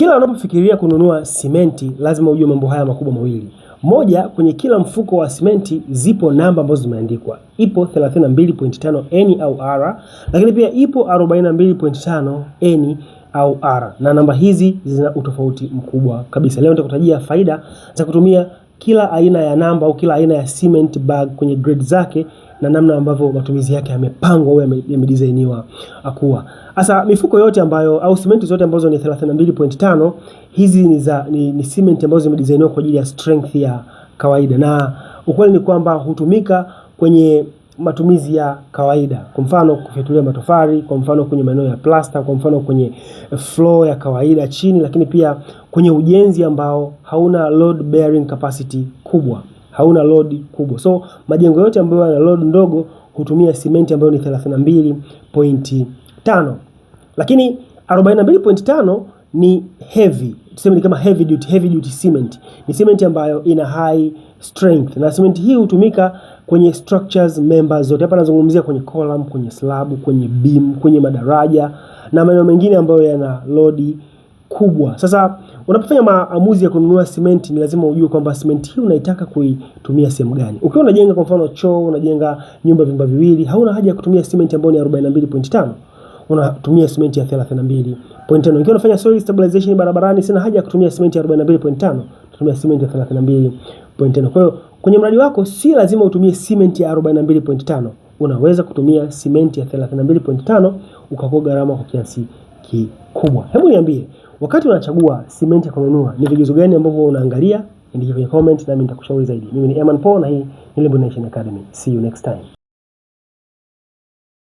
Kila unapofikiria kununua simenti lazima ujue mambo haya makubwa mawili. Moja, kwenye kila mfuko wa simenti zipo namba ambazo zimeandikwa. Ipo 32.5 N au R, lakini pia ipo 42.5 N au R. Na namba hizi zina utofauti mkubwa kabisa. Leo nitakutajia faida za kutumia kila aina ya namba au kila aina ya cement bag kwenye grade zake na namna ambavyo matumizi yake yamepangwa au yamedesigniwa kuwa. Sasa mifuko yote ambayo au simenti zote ambazo ni 32.5 hizi ni cement ambazo zimedesigniwa kwa ajili ya strength ya kawaida, na ukweli ni kwamba hutumika kwenye matumizi ya kawaida. Kwa mfano kufyatulia matofali, kwa mfano kwenye maeneo ya plaster, kwa mfano kwenye floor ya kawaida chini, lakini pia kwenye ujenzi ambao hauna load bearing capacity kubwa, hauna load kubwa. So majengo yote ambayo yana load ndogo hutumia simenti ambayo ni 32.5. Lakini 42.5 ni heavy. Tuseme ni kama heavy duty cement. Ni cement ambayo ina high strength. Na cement hii hutumika kwenye structures members zote. Hapa nazungumzia kwenye column, kwenye slab, kwenye beam, kwenye madaraja na maeneo mengine ambayo yana load kubwa. Sasa unapofanya maamuzi ya kununua cement ni lazima ujue kwamba cement hii unaitaka kuitumia sehemu gani. Ukiwa unajenga kwa mfano choo, unajenga nyumba vyumba viwili, hauna haja ya kutumia cement ambayo ni 42.5. Unatumia cement ya 32.5. Ukiwa unafanya soil stabilization barabarani, sina haja ya kutumia cement ya 42.5. Tumia cement ya 32.5. Kwa hiyo kwenye mradi wako si lazima utumie cement ya 42.5. Unaweza kutumia cement ya 32.5 ukakoa gharama kwa kiasi kikubwa. Hebu niambie, wakati unachagua cement ya kununua ni vigezo gani ambavyo unaangalia? Andika kwenye comment na mimi nitakushauri zaidi. Mimi ni Eman Paul na hii ni Lebo Nation Academy. See you next time.